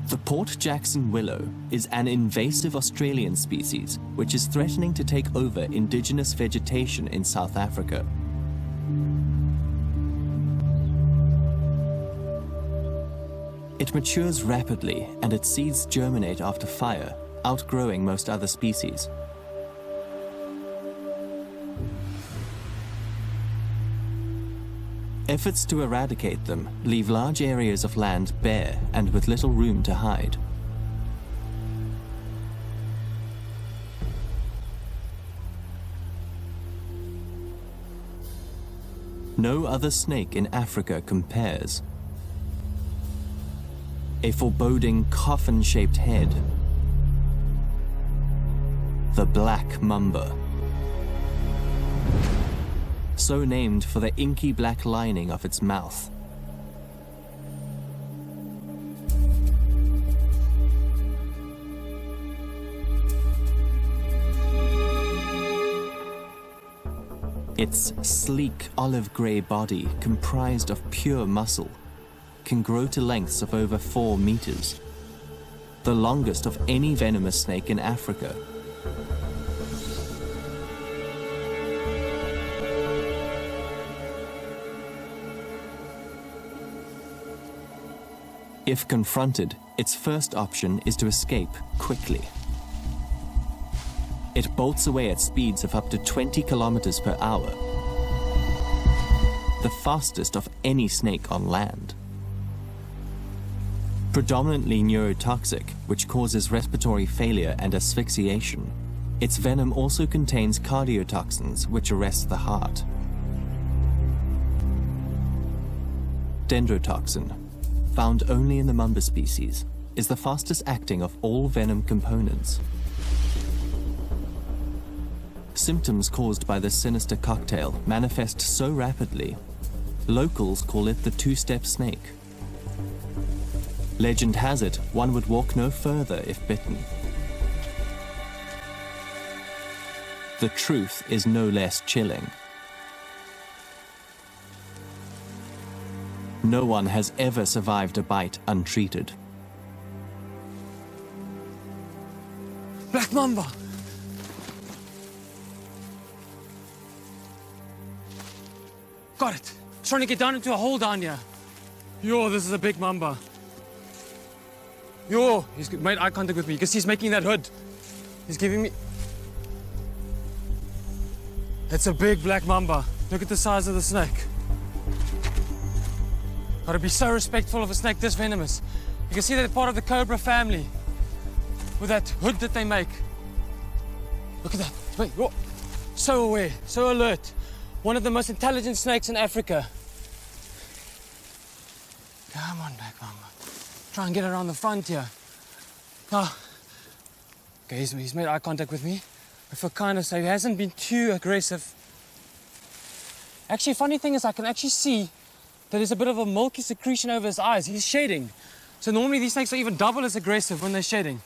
The Port Jackson willow is an invasive Australian species which is threatening to take over indigenous vegetation in South Africa. It matures rapidly and its seeds germinate after fire, outgrowing most other species. Efforts to eradicate them leave large areas of land bare and with little room to hide. No other snake in Africa compares. A foreboding coffin-shaped head. The black mamba. So named for the inky black lining of its mouth. Its sleek olive grey body, comprised of pure muscle, can grow to lengths of over 4 meters, the longest of any venomous snake in Africa. If confronted, its first option is to escape quickly. It bolts away at speeds of up to 20 kilometers per hour, the fastest of any snake on land. Predominantly neurotoxic, which causes respiratory failure and asphyxiation, its venom also contains cardiotoxins, which arrest the heart. Dendrotoxin, found only in the Mamba species, is the fastest acting of all venom components. Symptoms caused by this sinister cocktail manifest so rapidly, locals call it the two-step snake. Legend has it one would walk no further if bitten. The truth is no less chilling. No one has ever survived a bite untreated. Black mamba! Got it. It's trying to get down into a hole down here. Yo, this is a big mamba. Yo, he's made eye contact with me because he's making that hood. He's giving me... It's a big black mamba. Look at the size of the snake. Gotta be so respectful of a snake this venomous. You can see they're part of the cobra family with that hood that they make. Look at that. Wait, whoa. So aware, so alert. One of the most intelligent snakes in Africa. Come on, black mamba. Try and get around the front here. Ah. Okay, he's made eye contact with me. I feel kind of safe. He hasn't been too aggressive. Actually, funny thing is I can actually see that there's a bit of a milky secretion over his eyes. He's shedding. So normally these snakes are even double as aggressive when they're shedding.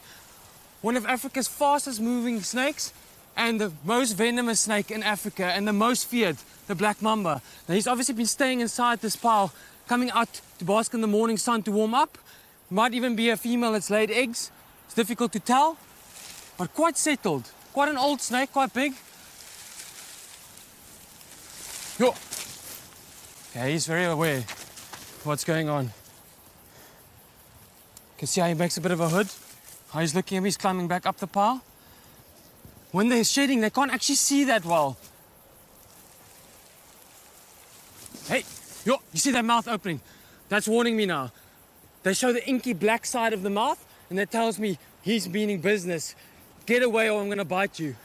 One of Africa's fastest moving snakes and the most venomous snake in Africa and the most feared, the black mamba. Now he's obviously been staying inside this pile, coming out to bask in the morning sun to warm up. Might even be a female that's laid eggs. It's difficult to tell, but quite settled. Quite an old snake, quite big. Yo. Okay, he's very aware of what's going on. You can see how he makes a bit of a hood. How he's looking at me, he's climbing back up the pile. When they're shedding, they can't actually see that well. Hey, yo, you see that mouth opening? That's warning me now. They show the inky black side of the mouth, and that tells me he's meaning business. Get away or I'm gonna bite you.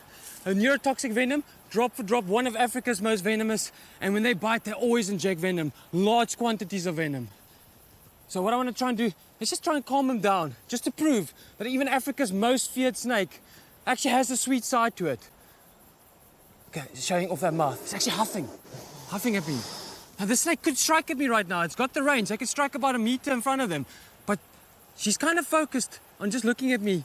A neurotoxic venom, drop for drop, one of Africa's most venomous, and when they bite, they always inject venom, large quantities of venom. So what I want to try and do is just try and calm him down, just to prove that even Africa's most feared snake actually has a sweet side to it. Okay, he's showing off that mouth. It's actually huffing at me. Now this snake could strike at me right now. It's got the range. I could strike about a meter in front of them. But she's kind of focused on just looking at me.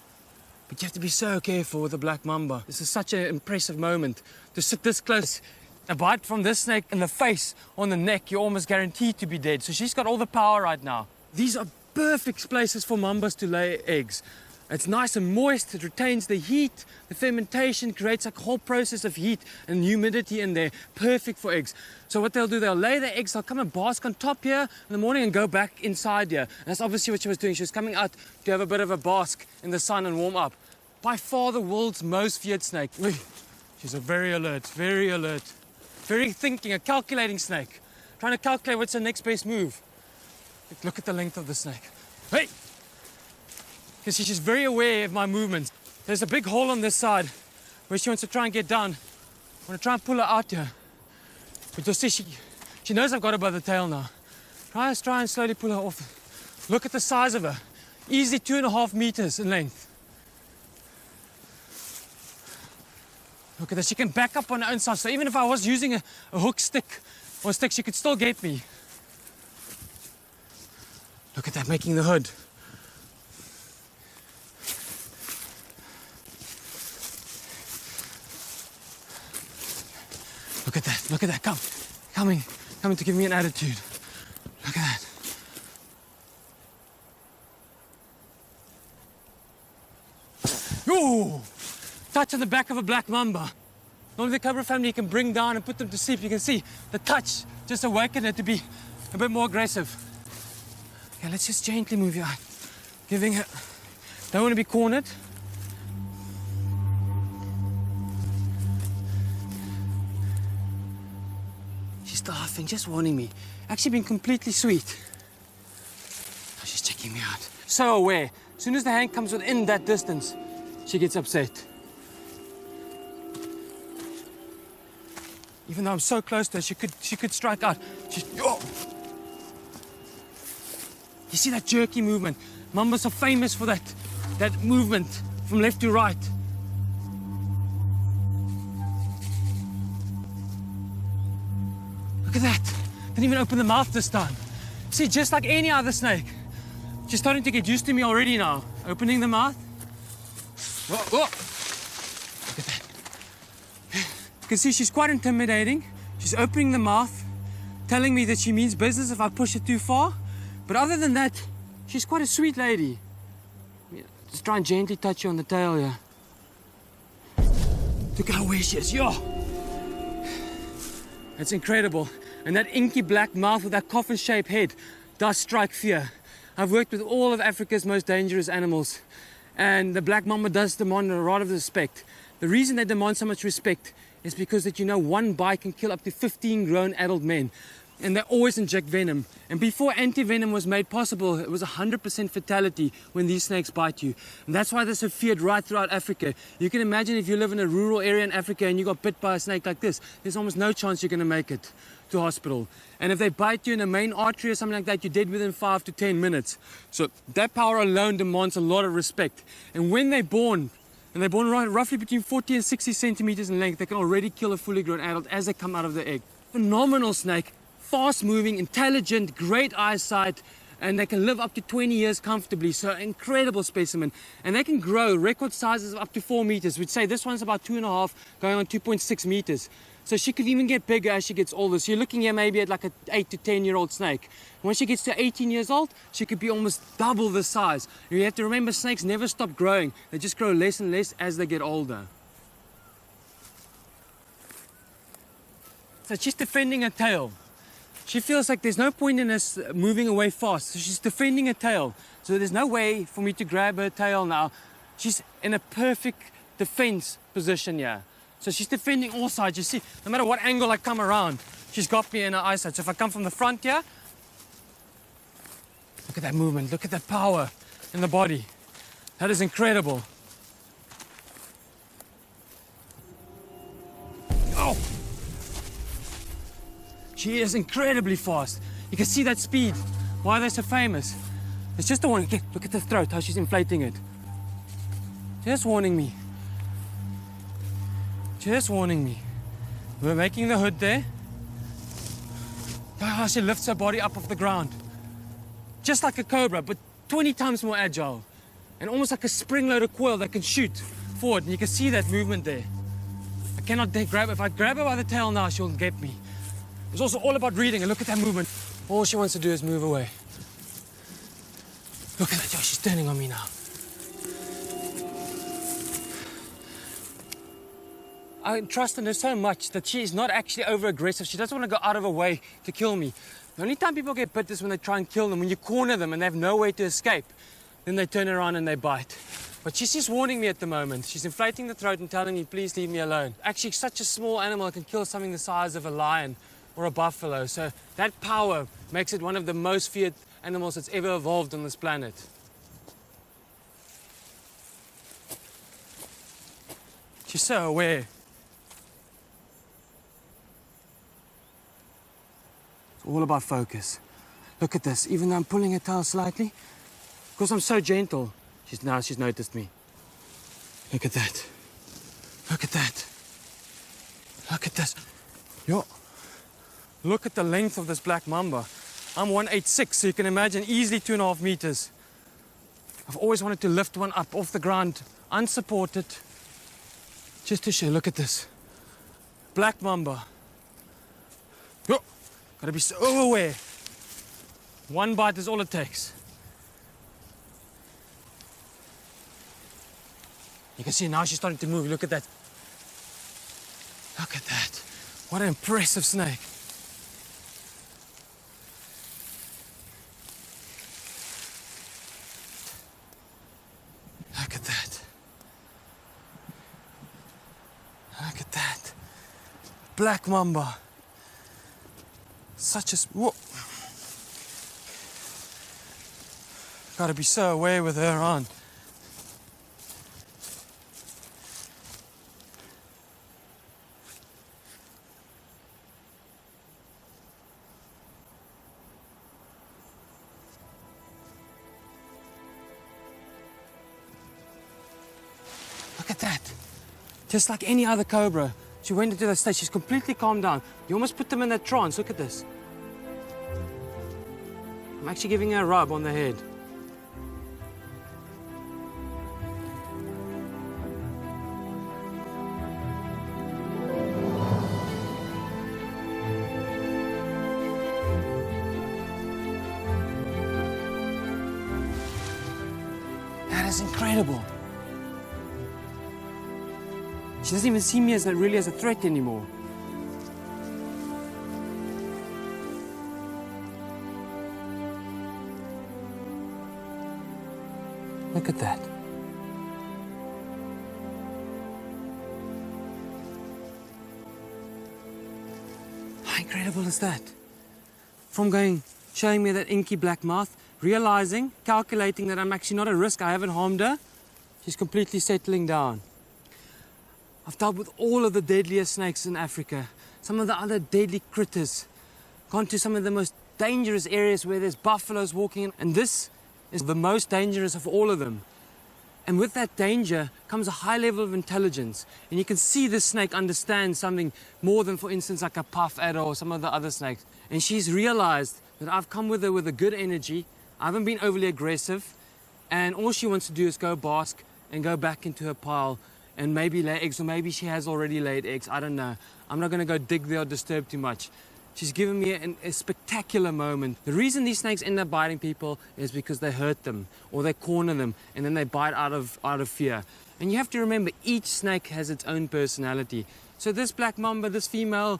But you have to be so careful with the black mamba. This is such an impressive moment to sit this close. A bite from this snake in the face, on the neck, you're almost guaranteed to be dead. So she's got all the power right now. These are perfect places for mambas to lay eggs. It's nice and moist, it retains the heat, the fermentation creates a whole process of heat and humidity in there, perfect for eggs. So what they'll do, they'll lay their eggs, they'll come and bask on top here in the morning and go back inside here. And that's obviously what she was doing. She was coming out to have a bit of a bask in the sun and warm up. By far the world's most feared snake. She's a very alert, very thinking, a calculating snake. Trying to calculate what's the next best move. Look at the length of the snake. Hey! You can see she's very aware of my movements. There's a big hole on this side where she wants to try and get down. I'm going to try and pull her out here. But you'll see she knows I've got her by the tail now. Try and slowly pull her off. Look at the size of her. Easily 2.5 meters in length. Look at that. She can back up on her own side. So even if I was using a hook stick or a stick, she could still get me. Look at that, making the hood. Look at that, coming to give me an attitude. Look at that. Ooh! Touch on the back of a black mamba. Normally the cobra family you can bring down and put them to sleep. You can see the touch just awakened it to be a bit more aggressive. Okay, let's just gently move you out. Giving her, don't want to be cornered. She's laughing, just warning me. Actually been completely sweet. Oh, she's checking me out. So aware. As soon as the hand comes within that distance, she gets upset. Even though I'm so close to her, she could strike out. Oh. You see that jerky movement? Mambas are famous for that movement from left to right. Look at that. Didn't even open the mouth this time. See, just like any other snake. She's starting to get used to me already now. Opening the mouth. Whoa, whoa. Look at that. You can see she's quite intimidating. She's opening the mouth, telling me that she means business if I push it too far. But other than that, she's quite a sweet lady. Just try and gently touch you on the tail here. Look how aware she is. Yo! That's incredible. And that inky black mouth with that coffin-shaped head does strike fear. I've worked with all of Africa's most dangerous animals, and the black mamba does demand a lot of respect. The reason they demand so much respect is because that one bite can kill up to 15 grown adult men. And they always inject venom. And before anti-venom was made possible, it was 100% fatality when these snakes bite you. And that's why they're so feared right throughout Africa. You can imagine if you live in a rural area in Africa and you got bit by a snake like this, there's almost no chance you're going to make it to hospital. And if they bite you in a main artery or something like that, you're dead within 5 to 10 minutes. So that power alone demands a lot of respect. And when they're born, and they're born roughly between 40 and 60 centimeters in length, they can already kill a fully grown adult as they come out of the egg. Phenomenal snake. Fast-moving, intelligent, great eyesight, and they can live up to 20 years comfortably. So incredible specimen. And they can grow record sizes of up to 4 meters. We'd say this one's about 2.5, going on 2.6 meters. So she could even get bigger as she gets older. So you're looking here maybe at like an 8 to 10-year-old snake. When she gets to 18 years old, she could be almost double the size. You have to remember, snakes never stop growing. They just grow less and less as they get older. So she's defending her tail. She feels like there's no point in us moving away fast, so she's defending her tail. So there's no way for me to grab her tail now. She's in a perfect defense position here. So she's defending all sides. You see, no matter what angle I come around, she's got me in her eyesight. So if I come from the front here, look at that movement, look at that power in the body. That is incredible. Oh! She is incredibly fast. You can see that speed. Why are they so famous? It's just a warning. Look at the throat, how she's inflating it. Just warning me. Just warning me. We're making the hood there. Look how she lifts her body up off the ground. Just like a cobra, but 20 times more agile. And almost like a spring-loaded coil that can shoot forward. And you can see that movement there. I cannot grab her. If I grab her by the tail now, she'll get me. It's also all about reading, and look at that movement. All she wants to do is move away. Look at that, yo, she's turning on me now. I trust in her so much that she is not actually over-aggressive. She doesn't want to go out of her way to kill me. The only time people get bit is when they try and kill them. When you corner them and they have no way to escape, then they turn around and they bite. But she's just warning me at the moment. She's inflating the throat and telling me, please leave me alone. Actually, such a small animal can kill something the size of a lion or a buffalo. So that power makes it one of the most feared animals that's ever evolved on this planet. She's so aware. It's all about focus. Look at this. Even though I'm pulling her tail slightly, because I'm so gentle, she's noticed me. Look at that. Look at that. Look at this. Yo. Look at the length of this black mamba. I'm 186, so you can imagine easily 2.5 meters. I've always wanted to lift one up off the ground, unsupported, just to show. Look at this. Black mamba. Yo. Gotta be so aware. One bite is all it takes. You can see now she's starting to move. Look at that. Look at that. What an impressive snake. Look at that. Look at that. Black mamba. Such a... Whoa. Gotta be so aware with her on. Look at that. Just like any other cobra. She went into that state. She's completely calmed down. You almost put them in that trance. Look at this. I'm actually giving her a rub on the head. That is incredible. She doesn't even see me as really as a threat anymore. Look at that. How incredible is that? From showing me that inky black mouth, realizing, calculating that I'm actually not a risk, I haven't harmed her, she's completely settling down. I've dealt with all of the deadliest snakes in Africa, some of the other deadly critters, gone to some of the most dangerous areas where there's buffaloes walking in, and this is the most dangerous of all of them. And with that danger comes a high level of intelligence, and you can see this snake understands something more than, for instance, like a puff adder or some of the other snakes. And she's realized that I've come with her with a good energy, I haven't been overly aggressive, and all she wants to do is go bask and go back into her pile and maybe lay eggs, or maybe she has already laid eggs, I don't know. I'm not going to go dig there or disturb too much. She's given me a spectacular moment. The reason these snakes end up biting people is because they hurt them or they corner them and then they bite out of fear. And you have to remember, each snake has its own personality. So this black mamba, this female,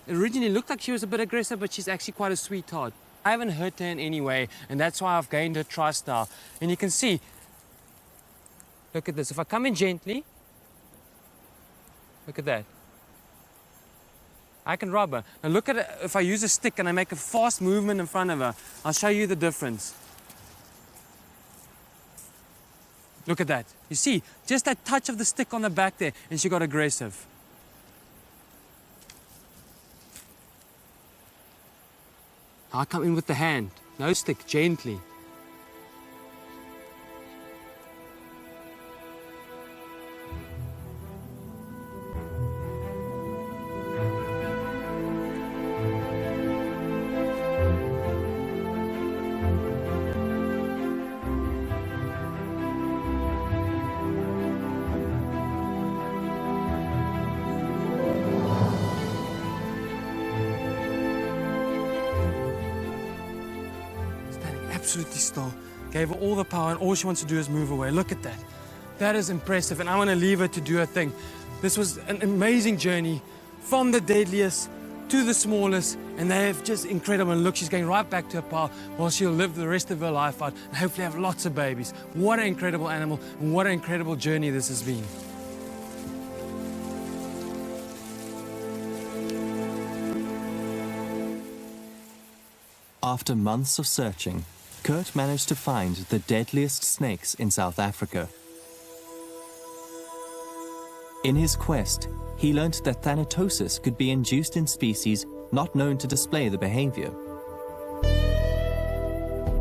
originally looked like she was a bit aggressive, but she's actually quite a sweetheart. I haven't hurt her in any way, and that's why I've gained her trust now. And you can see, look at this. If I come in gently, look at that. I can rub her. Now look at it. If I use a stick and I make a fast movement in front of her, I'll show you the difference. Look at that. You see, just that touch of the stick on the back there, and she got aggressive. I come in with the hand, no stick, gently. Absolutely still. gave her all the power, and all she wants to do is move away. Look at that. That is impressive, and I want to leave her to do her thing. This was an amazing journey from the deadliest to the smallest, and they're just incredible. And look, she's going right back to her pile while she'll live the rest of her life out and hopefully have lots of babies. What an incredible animal, and what an incredible journey this has been. After months of searching, Kurdt managed to find the deadliest snakes in South Africa. In his quest, he learned that thanatosis could be induced in species not known to display the behavior.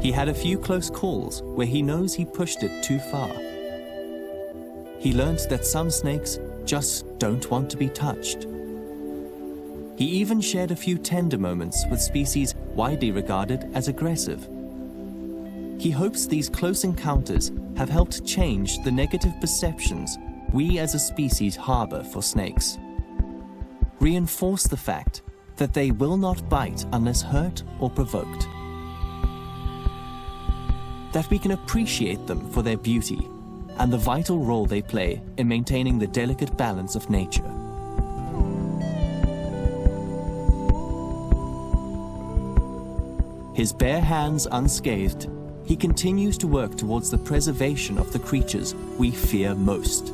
He had a few close calls where he knows he pushed it too far. He learned that some snakes just don't want to be touched. He even shared a few tender moments with species widely regarded as aggressive. He hopes these close encounters have helped change the negative perceptions we as a species harbor for snakes. Reinforce the fact that they will not bite unless hurt or provoked. That we can appreciate them for their beauty and the vital role they play in maintaining the delicate balance of nature. His bare hands unscathed, he continues to work towards the preservation of the creatures we fear most.